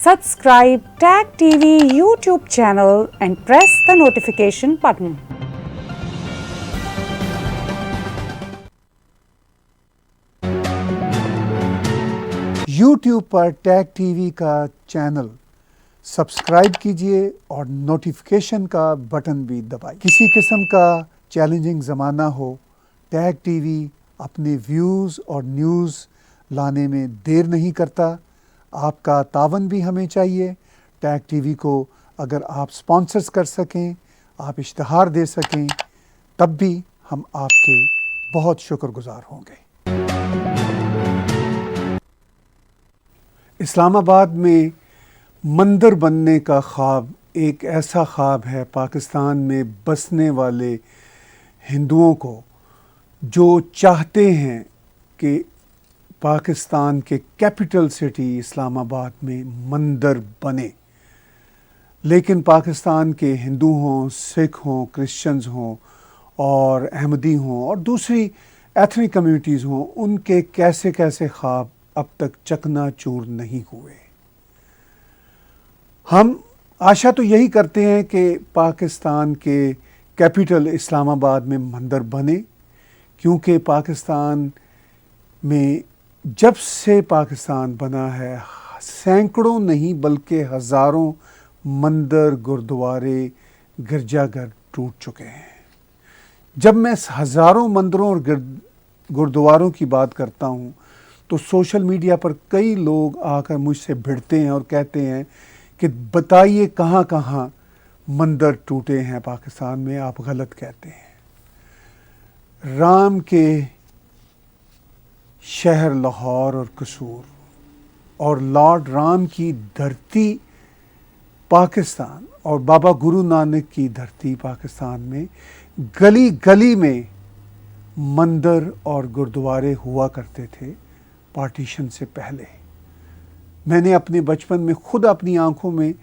Subscribe Tag TV YouTube channel and press the notification button. YouTube पर tag TV का channel subscribe कीजिए और notification का button भी दबाइए। किसी किस्म का चैलेंजिंग ज़माना हो, टैग टीवी अपने व्यूज़ और न्यूज़ लाने में देर नहीं करता। आपका तावन भी हमें चाहिए। टैग टीवी को अगर आप स्पॉन्सर्स कर सकें, आप इश्तहार दे सकें, तब भी हम आपके बहुत शुक्रगुजार होंगे। इस्लामाबाद में मंदिर बनने का ख्वाब एक ऐसा ख्वाब है पाकिस्तान में बसने वाले हिंदुओं को, जो चाहते हैं कि पाकिस्तान के कैपिटल सिटी इस्लामाबाद में मंदिर बने। लेकिन पाकिस्तान के हिंदू हों, सिख हों, क्रिश्चियंस हों और अहमदी हों और दूसरी एथनिक कम्युनिटीज़ हों, उनके कैसे कैसे ख्वाब अब तक चकनाचूर नहीं हुए। हम आशा तो यही करते हैं कि पाकिस्तान के कैपिटल इस्लामाबाद में मंदिर बने, क्योंकि पाकिस्तान में जब से पाकिस्तान बना है सैकड़ों नहीं बल्कि हज़ारों मंदिर, गुरुद्वारे, गिरजाघर टूट चुके हैं। जब मैं हज़ारों मंदिरों और गुरुद्वारों की बात करता हूँ तो सोशल मीडिया पर कई लोग आकर मुझसे भिड़ते हैं और कहते हैं कि बताइए कहाँ कहाँ मंदिर टूटे हैं पाकिस्तान में, आप गलत कहते हैं। राम के शहर लाहौर और कसूर और लॉर्ड राम की धरती पाकिस्तान और बाबा गुरु नानक की धरती पाकिस्तान में गली गली में मंदिर और गुरुद्वारे हुआ करते थे पार्टीशन से पहले। मैंने अपने बचपन में खुद अपनी आंखों में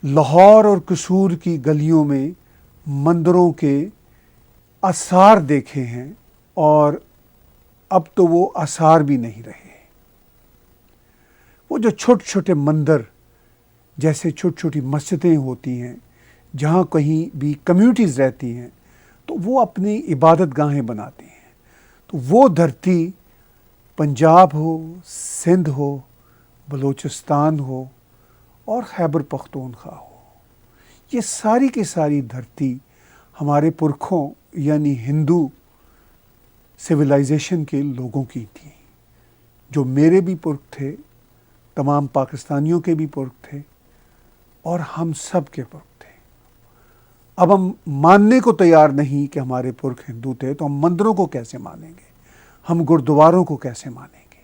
लाहौर और कसूर की गलियों में मंदिरों के आसार देखे हैं, और अब तो वो आसार भी नहीं रहे। वो जो छोटे छोटे मंदिर जैसे छोटी छोटी मस्जिदें होती हैं, जहाँ कहीं भी कम्युनिटीज़ रहती हैं, तो वो अपनी इबादत गाहें बनाती हैं। तो वो धरती पंजाब हो, सिंध हो, बलूचिस्तान हो और खैबर पख्तूनख्वा हो, ये सारी की सारी धरती हमारे पुरखों यानी हिंदू सिविलाइजेशन के लोगों की थी, जो मेरे भी पुरख थे, तमाम पाकिस्तानियों के भी पुरख थे और हम सब के पुरख थे। अब हम मानने को तैयार नहीं कि हमारे पुरख हिंदू थे, तो हम मंदिरों को कैसे मानेंगे, हम गुरुद्वारों को कैसे मानेंगे।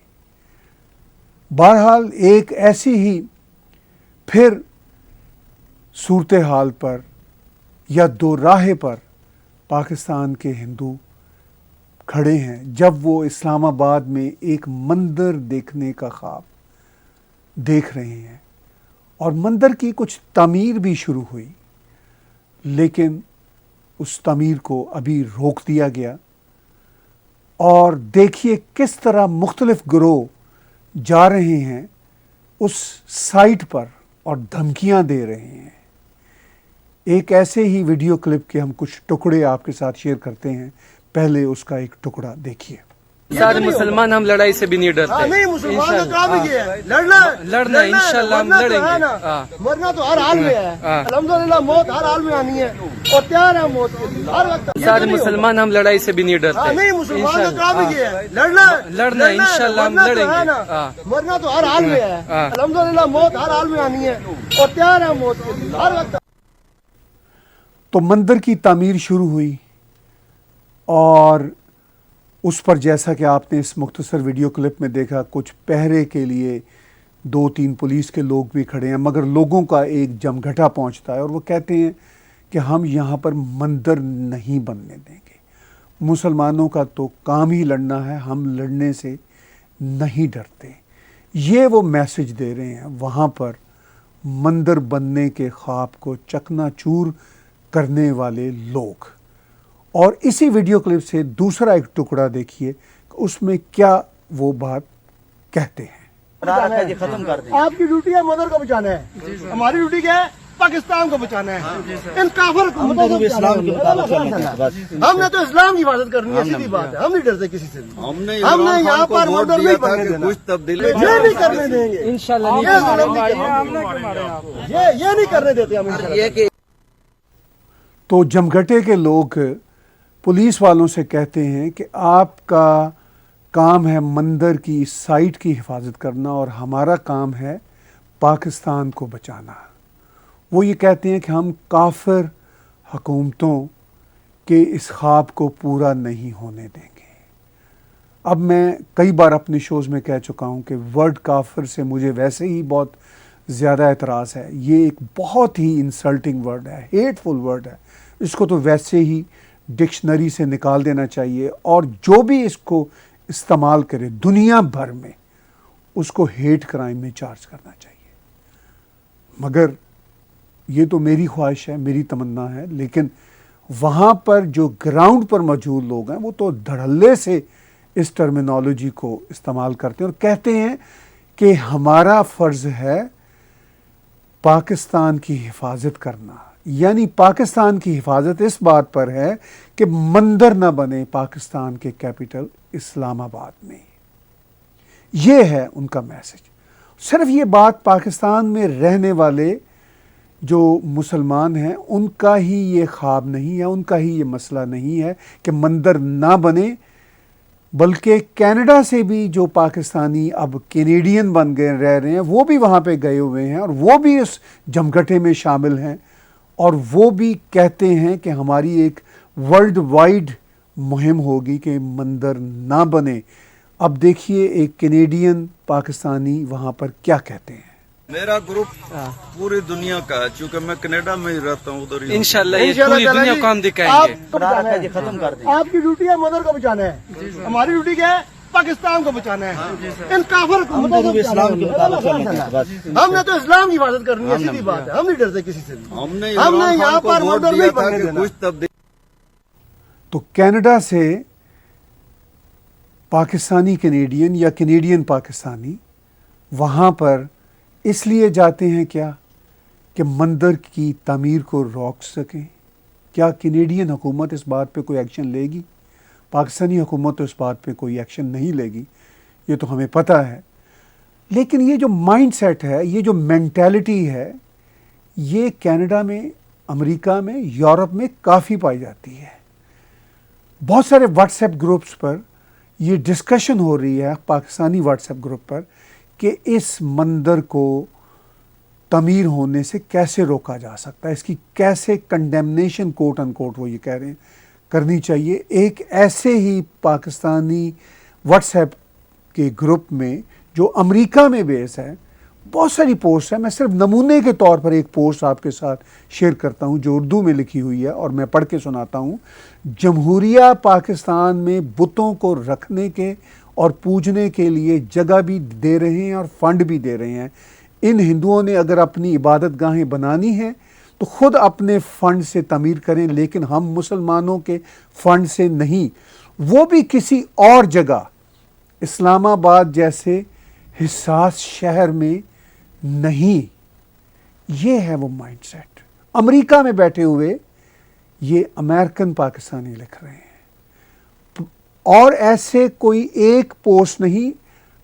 बहरहाल एक ऐसी ही फिर सूरत हाल पर या दो राहे पर पाकिस्तान के हिंदू खड़े हैं, जब वो इस्लामाबाद में एक मंदिर देखने का ख्वाब देख रहे हैं। और मंदिर की कुछ तामीर भी शुरू हुई, लेकिन उस तामीर को अभी रोक दिया गया। और देखिए किस तरह मुख्तलिफ गिरोह जा रहे हैं उस साइट पर और धमकियां दे रहे हैं। एक ऐसे ही वीडियो क्लिप के हम कुछ टुकड़े आपके साथ शेयर करते हैं। पहले उसका एक टुकड़ा देखिए। सारे मुसलमान हम लड़ाई से भी नहीं डरते। नहीं, मुसलमान का काम ही है लड़ना इंशाल्लाह हम लड़ेंगे। मरना तो हर हाल में है, अल्हम्दुलिल्लाह मौत हर हाल में आनी है और तैयार है मौत के लिए हर वक्त। सारे मुसलमान हम लड़ाई से भी नहीं डरते। नहीं, मुसलमान का काम ही है लड़ना इंशाल्लाह हम लड़ेंगे। मरना तो हर हाल में है, अल्हम्दुलिल्लाह मौत हर हाल में आनी है और तैयार है मौत के लिए हर वक्त। तो मंदिर की तामीर शुरू हुई और उस पर जैसा कि आपने इस मुख्तसर वीडियो क्लिप में देखा, कुछ पहरे के लिए 2-3 पुलिस के लोग भी खड़े हैं, मगर लोगों का एक जमघटा पहुंचता है और वो कहते हैं कि हम यहाँ पर मंदिर नहीं बनने देंगे। मुसलमानों का तो काम ही लड़ना है, हम लड़ने से नहीं डरते। ये वो मैसेज दे रहे हैं वहाँ पर मंदिर बनने के ख्वाब को चकनाचूर करने वाले लोग। और इसी वीडियो क्लिप से दूसरा एक टुकड़ा देखिए, उसमें क्या वो बात कहते हैं। बचाना है, खत्म कर दें। आपकी ड्यूटी है मदर को बचाना है, हमारी ड्यूटी क्या है, पाकिस्तान को बचाना है, इन काफिर हुकूमतों को इस्लाम के मुताबिक चलना है, बस। हमने तो इस्लाम की हिफाजत करनी है, सीधी बात है, हम नहीं डरते किसी से भी। हमने हमने यहाँ पर वोट मर्डर दिया नहीं था बनने कि देना, कुछ तब्दीली ये नहीं करने देंगे, इंशाल्लाह ये जुल्म नहीं करेंगे। ये नहीं करने देते हम इंशाल्लाह। तो जमघटे के लोग पुलिस वालों से कहते हैं कि आपका काम है मंदिर की साइट की हिफाजत करना और हमारा काम है पाकिस्तान को बचाना। वो ये कहते हैं कि हम काफिर हुकूमतों के इस ख्वाब को पूरा नहीं होने देंगे। अब मैं कई बार अपने शोज़ में कह चुका हूँ कि वर्ड काफिर से मुझे वैसे ही बहुत ज़्यादा एतराज़ है। ये एक बहुत ही इंसल्टिंग वर्ड है, हेटफुल वर्ड है। इसको तो वैसे ही डिक्शनरी से निकाल देना चाहिए और जो भी इसको इस्तेमाल करे दुनिया भर में उसको हेट क्राइम में चार्ज करना चाहिए। मगर ये तो मेरी ख्वाहिश है, मेरी तमन्ना है, लेकिन वहाँ पर जो ग्राउंड पर मौजूद लोग हैं वो तो धड़ल्ले से इस टर्मिनोलॉजी को इस्तेमाल करते हैं और कहते हैं कि हमारा फ़र्ज़ है पाकिस्तान की हिफाजत करना। यानी पाकिस्तान की हिफाजत इस बात पर है कि मंदिर न बने पाकिस्तान के कैपिटल इस्लामाबाद में। ये है उनका मैसेज। सिर्फ ये बात पाकिस्तान में रहने वाले जो मुसलमान हैं उनका ही ये ख्वाब नहीं है, उनका ही ये मसला नहीं है कि मंदिर ना बने, बल्कि कनाडा से भी जो पाकिस्तानी अब कैनेडियन बन गए रह रहे हैं वो भी वहाँ पे गए हुए हैं और वो भी इस जमघटे में शामिल हैं और वो भी कहते हैं कि हमारी एक वर्ल्ड वाइड मुहिम होगी कि मंदिर ना बने। अब देखिए एक कैनेडियन पाकिस्तानी वहाँ पर क्या कहते हैं। मेरा ग्रुप पूरी दुनिया का है, चूंकि मैं कनाडा में ही रहता हूँ उधर ही। इंशाल्लाह ये पूरी दुनिया को हम दिखाएंगे। खत्म कर दें। आपकी ड्यूटी है मदर को बचाना है, हमारी ड्यूटी क्या है, पाकिस्तान को बचाना है, इन काफिर हुकूमतों को इस्लाम के मुताबिक चलना है, बस। हमने तो इस्लाम की हिफाजत करनी है, सीधी बात है, हम नहीं डरते किसी से भी। हमने यहाँ पर वोट मर्डर दिया नहीं था बनने कि देना। कुछ तब्दीली। तो कनाडा से पाकिस्तानी कैनेडियन या कैनेडियन पाकिस्तानी वहाँ पर इसलिए जाते हैं क्या कि मंदिर की तामीर को रोक सकें। क्या कैनेडियन हुकूमत इस बात पे कोई एक्शन लेगी? पाकिस्तानी हुकूमत तो इस बात पे कोई एक्शन नहीं लेगी, ये तो हमें पता है। लेकिन ये जो माइंड सेट है, ये जो मेंटालिटी है, ये कनाडा में, अमेरिका में, यूरोप में काफ़ी पाई जाती है। बहुत सारे व्हाट्सएप ग्रुप्स पर ये डिस्कशन हो रही है, पाकिस्तानी व्हाट्सएप ग्रुप पर, कि इस मंदिर को तमीर होने से कैसे रोका जा सकता है, इसकी कैसे कंडेमनेशन कोट अनकोट वो ये कह रहे हैं करनी चाहिए। एक ऐसे ही पाकिस्तानी व्हाट्सएप के ग्रुप में जो अमेरिका में बेस है, बहुत सारी पोस्ट है। मैं सिर्फ नमूने के तौर पर एक पोस्ट आपके साथ शेयर करता हूं जो उर्दू में लिखी हुई है और मैं पढ़ के सुनाता हूं। जमहूरिया पाकिस्तान में बुतों को रखने के और पूजने के लिए जगह भी दे रहे हैं और फंड भी दे रहे हैं। इन हिंदुओं ने अगर अपनी इबादत गाहें बनानी है तो खुद अपने फंड से तमीर करें, लेकिन हम मुसलमानों के फंड से नहीं, वो भी किसी और जगह, इस्लामाबाद जैसे हिसास शहर में नहीं। ये है वो माइंडसेट। अमेरिका में बैठे हुए ये अमेरिकन पाकिस्तानी लिख रहे हैं और ऐसे कोई एक पोस्ट नहीं,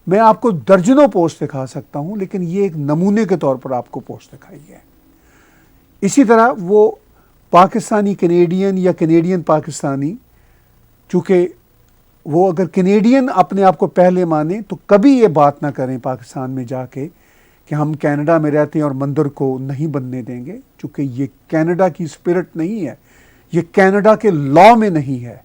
मैं आपको दर्जनों पोस्ट दिखा सकता हूं, लेकिन ये एक नमूने के तौर पर आपको पोस्ट दिखाई है। इसी तरह वो पाकिस्तानी कैनेडियन या कैनेडियन पाकिस्तानी, चूँकि वो अगर कैनेडियन अपने आप को पहले माने तो कभी ये बात ना करें पाकिस्तान में जाके कि हम कनाडा में रहते हैं और मंदिर को नहीं बनने देंगे, चूँकि ये कनाडा की स्पिरिट नहीं है, ये कनाडा के लॉ में नहीं है,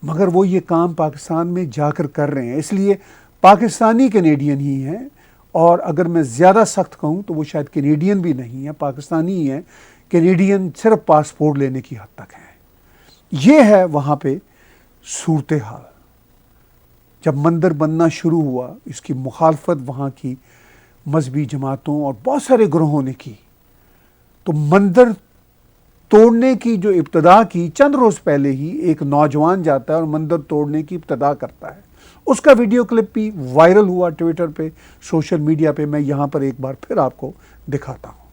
मगर वो ये काम पाकिस्तान में जाकर कर रहे हैं। इसलिए पाकिस्तानी कैनेडियन ही हैं, और अगर मैं ज़्यादा सख्त कहूँ तो वो शायद कैनेडियन भी नहीं है, पाकिस्तानी ही हैं। कैनेडियन सिर्फ पासपोर्ट लेने की हद तक है। ये है वहाँ पे सूरत हाल। जब मंदिर बनना शुरू हुआ, इसकी मुखालफत वहाँ की मजहबी जमातों और बहुत सारे ग्रोहों ने की, तो मंदिर توڑنے کی جو ابتدا کی چند روز پہلے ہی ایک نوجوان جاتا ہے اور مندر توڑنے کی ابتدا کرتا ہے. اس کا ویڈیو کلپ بھی وائرل ہوا ٹویٹر پہ, سوشل میڈیا پہ. میں یہاں پر ایک بار پھر آپ کو دکھاتا ہوں.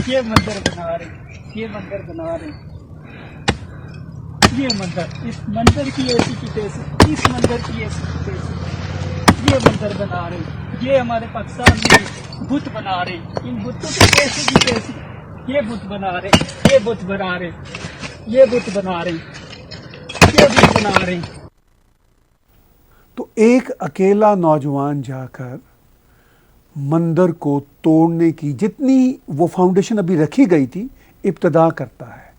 یہ مندر بنا رہے, یہ مندر بنا رہے, یہ مندر, اس مندر کی ایسی کی تیسی, اس مندر کی ایسی کی تیسی, یہ مندر بنا رہے. یہ ہمارے پاکستان میں بت بنا رہے, ان بتوں کی ایسی کی تیسی, یہ بت بنا رہے, یہ بت بنا رہے, یہ بت بنا رہے, یہ بت بنا رہے. تو ایک اکیلا نوجوان جا کر مندر کو توڑنے کی جتنی وہ فاؤنڈیشن ابھی رکھی گئی تھی ابتدا کرتا ہے,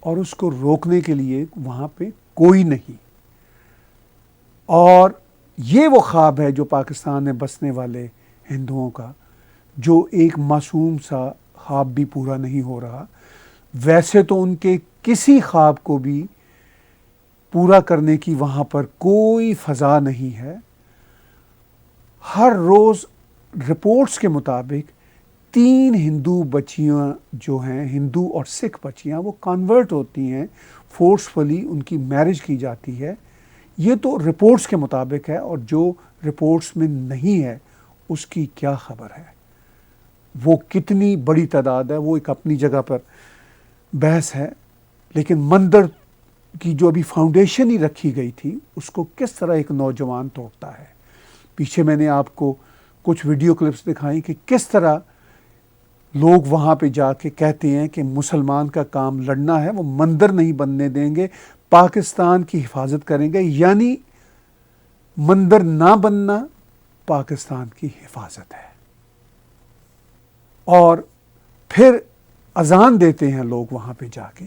اور اس کو روکنے کے لیے وہاں پہ کوئی نہیں. اور یہ وہ خواب ہے جو پاکستان میں بسنے والے ہندوؤں کا, جو ایک معصوم سا خواب بھی پورا نہیں ہو رہا. ویسے تو ان کے کسی خواب کو بھی پورا کرنے کی وہاں پر کوئی فضا نہیں ہے. ہر روز رپورٹس کے مطابق 3 ہندو بچیاں جو ہیں, ہندو اور سکھ بچیاں, وہ کنورٹ ہوتی ہیں, فورسفلی ان کی میرج کی جاتی ہے. یہ تو رپورٹس کے مطابق ہے, اور جو رپورٹس میں نہیں ہے اس کی کیا خبر ہے. وہ کتنی بڑی تعداد ہے وہ ایک اپنی جگہ پر بحث ہے. لیکن مندر کی جو ابھی فاؤنڈیشن ہی رکھی گئی تھی اس کو کس طرح ایک نوجوان توڑتا ہے. پیچھے میں نے آپ کو کچھ ویڈیو کلپس دکھائیں کہ کس طرح لوگ وہاں پہ جا کے کہتے ہیں کہ مسلمان کا کام لڑنا ہے, وہ مندر نہیں بننے دیں گے, پاکستان کی حفاظت کریں گے. یعنی مندر نہ بننا پاکستان کی حفاظت ہے. اور پھر اذان دیتے ہیں لوگ وہاں پہ جا کے,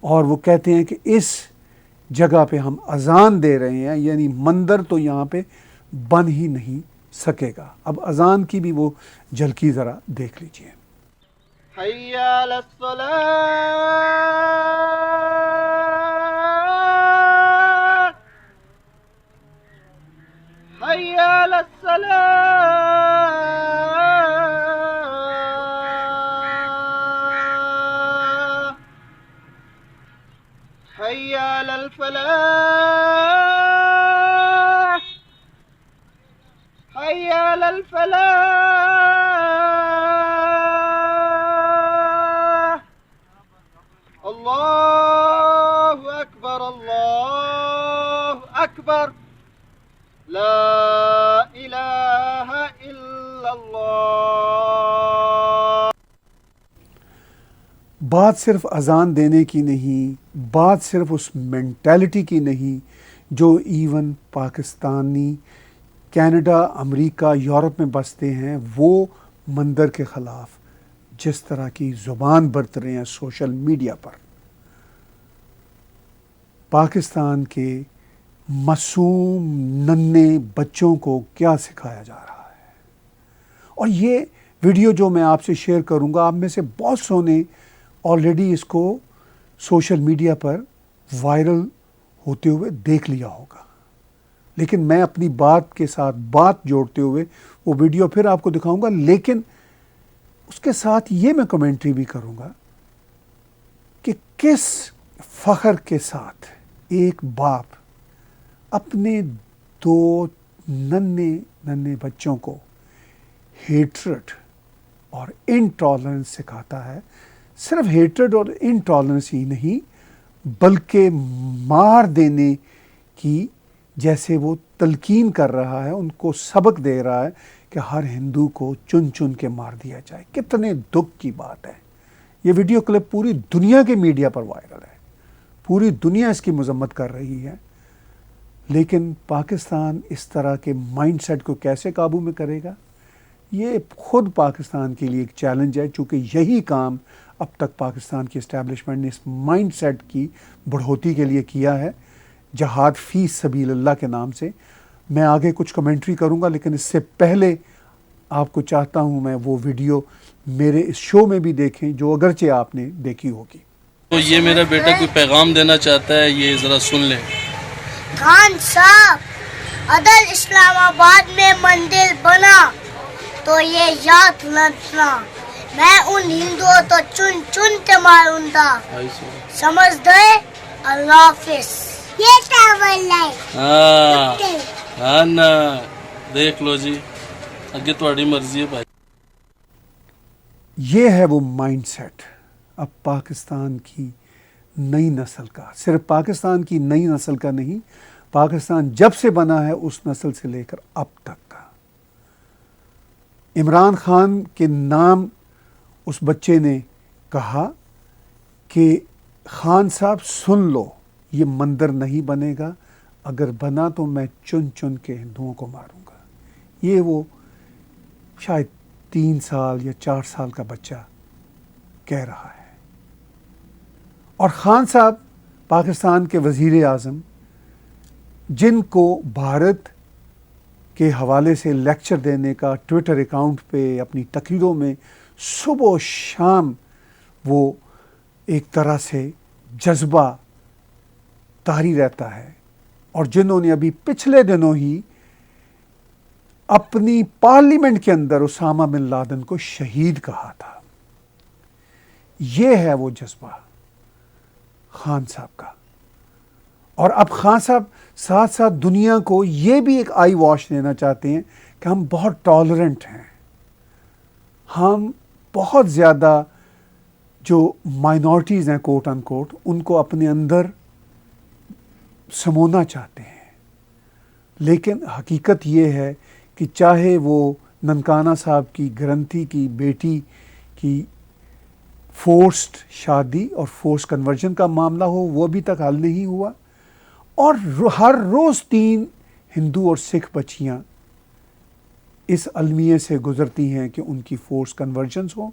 اور وہ کہتے ہیں کہ اس جگہ پہ ہم اذان دے رہے ہیں, یعنی مندر تو یہاں پہ بن ہی نہیں سکے گا. اب اذان کی بھی وہ جھلکی ذرا دیکھ لیجئے. حی علی الصلاة, حی علی الصلاة, حی علی الفلاح, حی علی الفلاح. اللہ اکبر, اللہ اکبر, لا الہ الا اللہ. بات صرف اذان دینے کی نہیں, بات صرف اس مینٹیلٹی کی نہیں جو ایون پاکستانی کینیڈا, امریکہ, یورپ میں بستے ہیں, وہ مندر کے خلاف جس طرح کی زبان برت رہے ہیں سوشل میڈیا پر. پاکستان کے معصوم ننھے بچوں کو کیا سکھایا جا رہا ہے. اور یہ ویڈیو جو میں آپ سے شیئر کروں گا, آپ میں سے بہت سو نے آلریڈی اس کو سوشل میڈیا پر وائرل ہوتے ہوئے دیکھ لیا ہوگا. لیکن میں اپنی بات کے ساتھ بات جوڑتے ہوئے وہ ویڈیو پھر آپ کو دکھاؤں گا, لیکن اس کے ساتھ یہ میں کمنٹری بھی کروں گا کہ کس فخر کے ساتھ ایک باپ اپنے 2 ننھے بچوں کو ہیٹرڈ اور انٹالرنس سکھاتا ہے. صرف ہیٹرڈ اور انٹالرنس ہی نہیں, بلکہ مار دینے کی جیسے وہ تلقین کر رہا ہے, ان کو سبق دے رہا ہے کہ ہر ہندو کو چن چن کے مار دیا جائے. کتنے دکھ کی بات ہے. یہ ویڈیو کلپ پوری دنیا کے میڈیا پر وائرل ہے, پوری دنیا اس کی مذمت کر رہی ہے. لیکن پاکستان اس طرح کے مائنڈ سیٹ کو کیسے قابو میں کرے گا, یہ خود پاکستان کے لیے ایک چیلنج ہے. چونکہ یہی کام اب تک پاکستان کی اسٹیبلشمنٹ نے اس مائنڈ سیٹ کی بڑھوتی کے لیے کیا ہے, جہاد فی سبیل اللہ کے نام سے. میں آگے کچھ کمنٹری کروں گا, لیکن اس سے پہلے آپ کو چاہتا ہوں میں وہ ویڈیو میرے اس شو میں بھی دیکھیں جو اگرچہ آپ نے دیکھی ہوگی. تو یہ میرا بیٹا کوئی پیغام دینا چاہتا ہے, یہ ذرا سن لیں. خان صاحب عدل اسلام آباد میں مندر بنا تو یہ یاد رکھنا, मैं उन हिंदुओं तो चुन चुन के मारूंगा, समझ गए? अल्लाह हाफिज। ये टावल है। हाँ ना, देख लो जी, अगे थोड़ी मर्जी है भाई। ये है वो माइंडसेट अब पाकिस्तान की नई नस्ल का, सिर्फ पाकिस्तान की नई नस्ल का नहीं, पाकिस्तान जब से बना है उस नस्ल से लेकर अब तक का। इमरान खान के नाम उस बच्चे ने कहा कि खान साहब सुन लो, ये मंदिर नहीं बनेगा, अगर बना तो मैं चुन चुन के हिंदुओं को मारूंगा। ये वो शायद 3 साल या 4 साल का बच्चा कह रहा है। और खान साहब पाकिस्तान के वज़ीर आज़म, जिनको भारत के हवाले से लेक्चर देने का ट्विटर अकाउंट पे अपनी तकरीरों में सुबह शाम वो एक तरह से जज्बा तारी रहता है, और जिन्होंने अभी पिछले दिनों ही अपनी पार्लियामेंट के अंदर उसामा बिन लादेन को शहीद कहा था, ये है वो जज्बा खान साहब का। और अब खान साहब साथ साथ दुनिया को ये भी एक आई वॉश देना चाहते हैं कि हम बहुत टॉलरेंट हैं, हम बहुत ज़्यादा जो माइनॉरिटीज़ हैं कोट अनकोट, उनको अपने अंदर समोना चाहते हैं। लेकिन हकीकत ये है कि चाहे वो ननकाना साहब की ग्रंथी की बेटी की फोर्स्ड शादी और फोर्स कन्वर्जन का मामला हो, वो अभी तक हल नहीं हुआ, और हर रोज़ 3 हिंदू और सिख बच्चियाँ इस अलमिये से गुज़रती हैं कि उनकी फोर्स कन्वर्जन्स हों,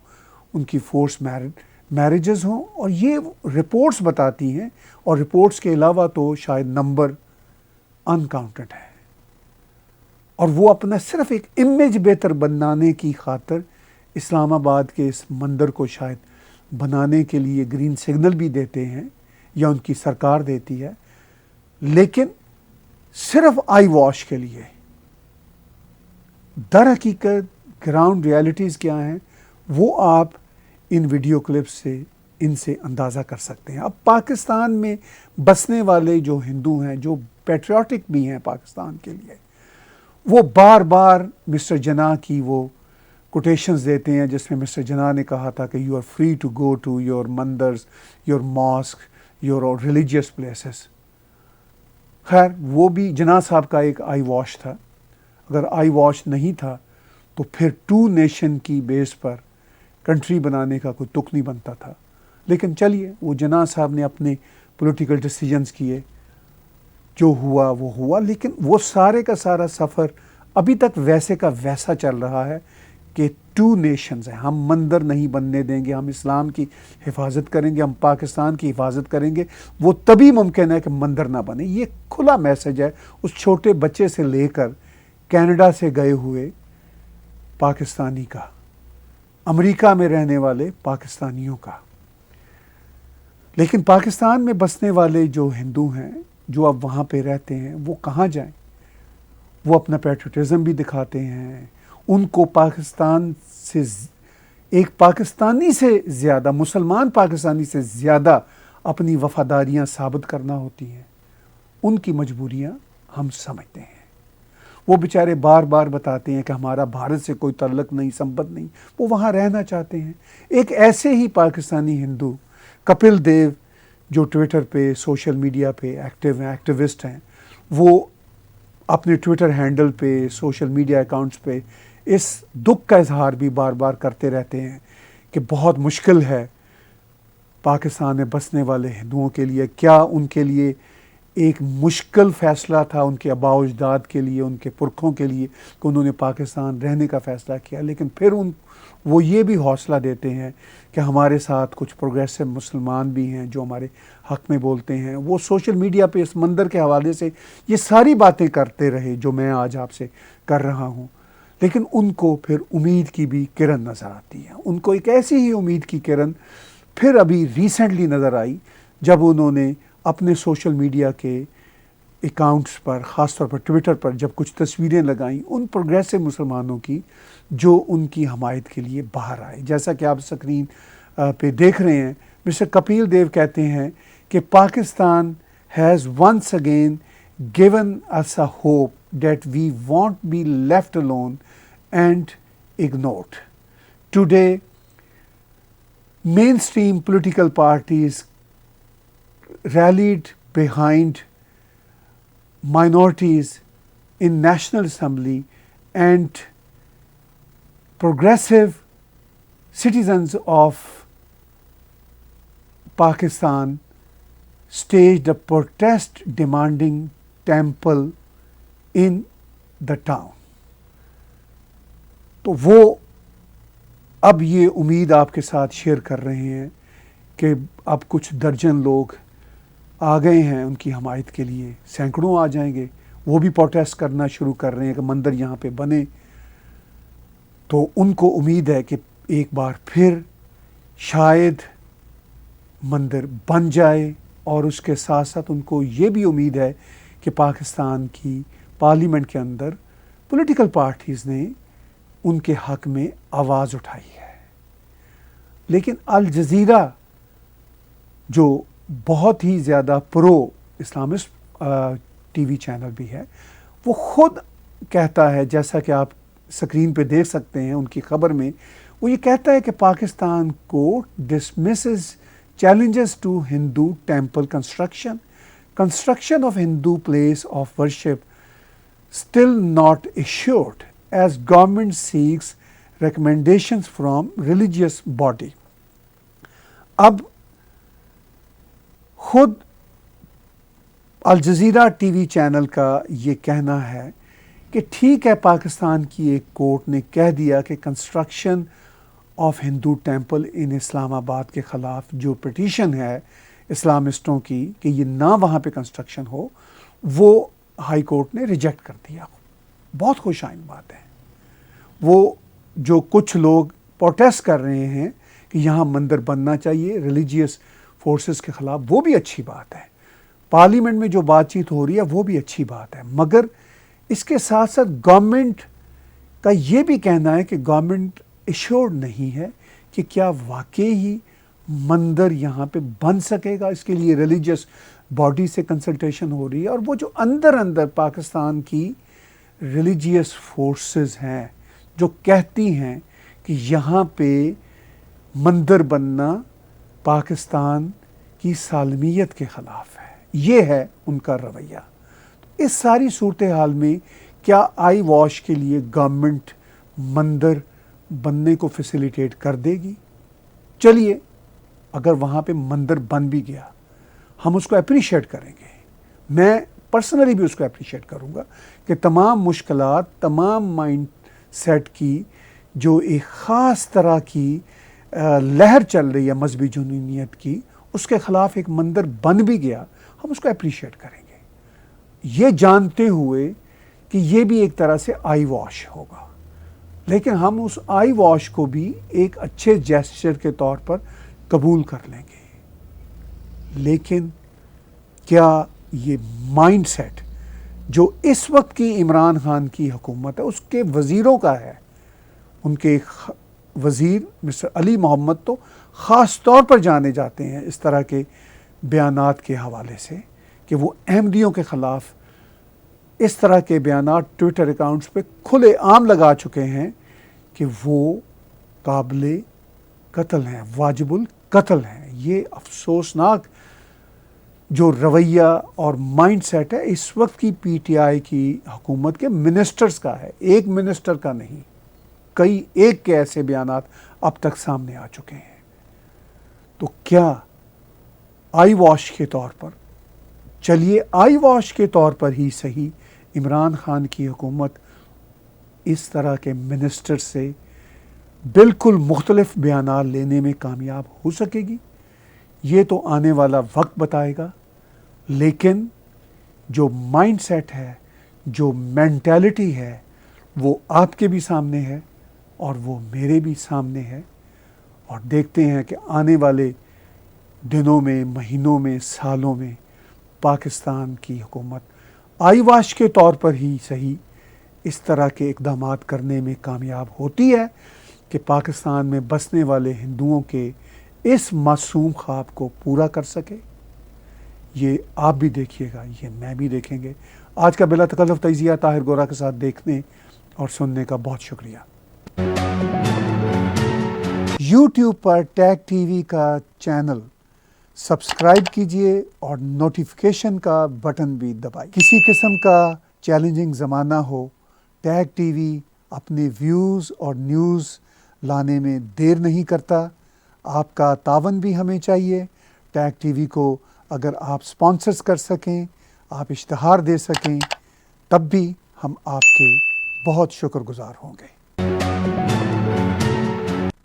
उनकी फोर्स मैरिजेस हों, और ये रिपोर्ट्स बताती हैं, और रिपोर्ट्स के अलावा तो शायद नंबर अनकाउंटेड है। और वो अपना सिर्फ एक इमेज बेहतर बनाने की खातिर इस्लामाबाद के इस मंदिर को शायद बनाने के लिए ग्रीन सिग्नल भी देते हैं, या उनकी सरकार देती है, लेकिन सिर्फ आई वॉश के लिए। दर हकीकत ग्राउंड रियलिटीज़ क्या हैं वो आप इन वीडियो क्लिप्स से इनसे अंदाज़ा कर सकते हैं। अब पाकिस्तान में बसने वाले जो हिंदू हैं, जो पैट्रियाटिक भी हैं पाकिस्तान के लिए, वो बार बार मिस्टर जिन्ना की वो कोटेशंस देते हैं, जिसमें मिस्टर जिन्ना ने कहा था कि you are free to go to your मंदिर्स, your mosque, your religious places. खैर वो भी जिन्ना साहब का एक आई वॉश था। अगर आई वॉश नहीं था तो फिर 2 नेशन की बेस पर कंट्री बनाने का कोई तुक नहीं बनता था। लेकिन चलिए, वो जिन्ना साहब ने अपने पॉलिटिकल डिसीजंस किए, जो हुआ वो हुआ, लेकिन वो सारे का सारा सफ़र अभी तक वैसे का वैसा चल रहा है कि 2 नेशंस हैं। हम मंदिर नहीं बनने देंगे, हम इस्लाम की हिफाजत करेंगे, हम पाकिस्तान की हिफाजत करेंगे, वो तभी मुमकिन है कि मंदिर ना बने। ये खुला मैसेज है उस छोटे बच्चे से लेकर कनाडा से गए हुए पाकिस्तानी का, अमेरिका में रहने वाले पाकिस्तानियों का। लेकिन पाकिस्तान में बसने वाले जो हिंदू हैं, जो अब वहाँ पे रहते हैं, वो कहाँ जाएं? वो अपना पैट्रियटिज़म भी दिखाते हैं। उनको पाकिस्तान से एक पाकिस्तानी से ज़्यादा, मुसलमान पाकिस्तानी से ज़्यादा अपनी वफ़ादारियाँ साबित करना होती हैं। उनकी मजबूरियाँ हम समझते हैं। वो बेचारे बार बार बताते हैं कि हमारा भारत से कोई तल्लुक़ नहीं, संबंध नहीं, वो वहाँ रहना चाहते हैं। एक ऐसे ही पाकिस्तानी हिंदू कपिल देव, जो ट्विटर पे, सोशल मीडिया पे एक्टिव हैं, एक्टिविस्ट हैं, वो अपने ट्विटर हैंडल पे, सोशल मीडिया अकाउंट्स पे इस दुख का इजहार भी बार बार करते रहते हैं कि बहुत मुश्किल है पाकिस्तान में बसने वाले हिंदुओं के लिए। क्या उनके लिए एक मुश्किल फ़ैसला था, उनके आबाओ अजदाद के लिए, उनके पुरखों के लिए, कि उन्होंने पाकिस्तान रहने का फ़ैसला किया। लेकिन फिर वो ये भी हौसला देते हैं कि हमारे साथ कुछ प्रोग्रेसिव मुसलमान भी हैं जो हमारे हक़ में बोलते हैं। वो सोशल मीडिया पे इस मंदिर के हवाले से ये सारी बातें करते रहे जो मैं आज आपसे कर रहा हूँ, लेकिन उनको फिर उम्मीद की भी किरण नज़र आती है। उनको एक ऐसी ही उम्मीद की किरण फिर अभी रिसेंटली नज़र आई, जब उन्होंने अपने सोशल मीडिया के اکاؤنٹس پر، خاص طور پر ٹویٹر پر جب کچھ تصویریں لگائیں ان پروگریسو مسلمانوں کی جو ان کی حمایت کے لیے باہر آئے. جیسا کہ آپ اسکرین پہ دیکھ رہے ہیں، مسٹر کپیل دیو کہتے ہیں کہ Pakistan has once again given us a hope that we won't be left alone and ignored. Today, mainstream political parties rallied behind minorities in National Assembly and progressive citizens of Pakistan staged a protest demanding temple in the town. تو وہ اب یہ امید آپ کے ساتھ share کر رہے ہیں کہ اب کچھ درجن لوگ آ گئے ہیں ان کی حمایت کے لیے، سینکڑوں آ جائیں گے، وہ بھی پروٹیسٹ کرنا شروع کر رہے ہیں کہ مندر یہاں پہ بنے. تو ان کو امید ہے کہ ایک بار پھر شاید مندر بن جائے، اور اس کے ساتھ ساتھ ان کو یہ بھی امید ہے کہ پاکستان کی پارلیمنٹ کے اندر پولیٹیکل پارٹیز نے ان کے حق میں آواز اٹھائی ہے. لیکن الجزیرہ جو بہت ہی زیادہ پرو اسلامسٹ ٹی وی چینل بھی ہے، وہ خود کہتا ہے، جیسا کہ آپ سکرین پہ دیکھ سکتے ہیں ان کی خبر میں، وہ یہ کہتا ہے کہ پاکستان کو ڈسمسز challenges to Hindu temple construction of Hindu place of worship still not assured as government seeks recommendations from religious body. اب خود الجزیرہ ٹی وی چینل کا یہ کہنا ہے کہ ٹھیک ہے، پاکستان کی ایک کورٹ نے کہہ دیا کہ کنسٹرکشن آف ہندو ٹیمپل ان اسلام آباد کے خلاف جو پٹیشن ہے اسلامسٹوں کی کہ یہ نہ وہاں پہ کنسٹرکشن ہو، وہ ہائی کورٹ نے ریجیکٹ کر دیا. بہت خوش آئند بات ہے. وہ جو کچھ لوگ پروٹیسٹ کر رہے ہیں کہ یہاں مندر بننا چاہیے ریلیجیس فورسز کے خلاف، وہ بھی اچھی بات ہے. پارلیمنٹ میں جو بات چیت ہو رہی ہے وہ بھی اچھی بات ہے، مگر اس کے ساتھ ساتھ گورنمنٹ کا یہ بھی کہنا ہے کہ گورنمنٹ ایشورڈ نہیں ہے کہ کیا واقعی ہی مندر یہاں پہ بن سکے گا. اس کے لیے ریلیجیس باڈی سے کنسلٹیشن ہو رہی ہے، اور وہ جو اندر پاکستان کی ریلیجیس فورسز ہیں جو کہتی ہیں کہ یہاں پہ مندر بننا پاکستان کی سالمیت کے خلاف ہے، یہ ہے ان کا رویہ. اس ساری صورتحال میں کیا آئی واش کے لیے گورنمنٹ مندر بننے کو فیسیلیٹیٹ کر دے گی؟ چلیے، اگر وہاں پہ مندر بن بھی گیا ہم اس کو اپریشیٹ کریں گے. میں پرسنلی بھی اس کو اپریشیٹ کروں گا کہ تمام مشکلات، تمام مائنڈ سیٹ کی جو ایک خاص طرح کی لہر چل رہی ہے مذہبی جنونیت کی، اس کے خلاف ایک مندر بن بھی گیا، ہم اس کو اپریشیٹ کریں گے، یہ جانتے ہوئے کہ یہ بھی ایک طرح سے آئی واش ہوگا. لیکن ہم اس آئی واش کو بھی ایک اچھے جیسچر کے طور پر قبول کر لیں گے. لیکن کیا یہ مائنڈ سیٹ جو اس وقت کی عمران خان کی حکومت ہے، اس کے وزیروں کا ہے، ان کے وزیر مسٹر علی محمد تو خاص طور پر جانے جاتے ہیں اس طرح کے بیانات کے حوالے سے کہ وہ احمدیوں کے خلاف اس طرح کے بیانات ٹویٹر اکاؤنٹس پہ کھلے عام لگا چکے ہیں کہ وہ قابل قتل ہیں، واجب القتل ہیں. یہ افسوسناک جو رویہ اور مائنڈ سیٹ ہے اس وقت کی پی ٹی آئی کی حکومت کے منسٹرز کا ہے، ایک منسٹر کا نہیں. کئی ایک کے ایسے بیانات اب تک سامنے آ چکے ہیں. تو کیا آئی واش کے طور پر، چلیے آئی واش کے طور پر ہی صحیح، عمران خان کی حکومت اس طرح کے منسٹر سے بالکل مختلف بیانات لینے میں کامیاب ہو سکے گی؟ یہ تو آنے والا وقت بتائے گا. لیکن جو مائنڈ سیٹ ہے، جو مینٹیلٹی ہے، وہ آپ کے بھی سامنے ہے اور وہ میرے بھی سامنے ہے. اور دیکھتے ہیں کہ آنے والے دنوں میں، مہینوں میں، سالوں میں پاکستان کی حکومت آئی واش کے طور پر ہی صحیح اس طرح کے اقدامات کرنے میں کامیاب ہوتی ہے کہ پاکستان میں بسنے والے ہندوؤں کے اس معصوم خواب کو پورا کر سکے. یہ آپ بھی دیکھیے گا، یہ میں بھی دیکھیں گے. آج کا بلا تکلف تجزیہ طاہر گورا کے ساتھ دیکھنے اور سننے کا بہت شکریہ. یوٹیوب پر ٹیگ ٹی وی کا چینل سبسکرائب کیجئے اور نوٹیفیکیشن کا بٹن بھی دبائیے. کسی قسم کا چیلنجنگ زمانہ ہو، ٹیگ ٹی وی اپنے ویوز اور نیوز لانے میں دیر نہیں کرتا. آپ کا تعاون بھی ہمیں چاہیے. ٹیگ ٹی وی کو اگر آپ سپانسرز کر سکیں، آپ اشتہار دے سکیں، تب بھی ہم آپ کے بہت شکر گزار ہوں گے.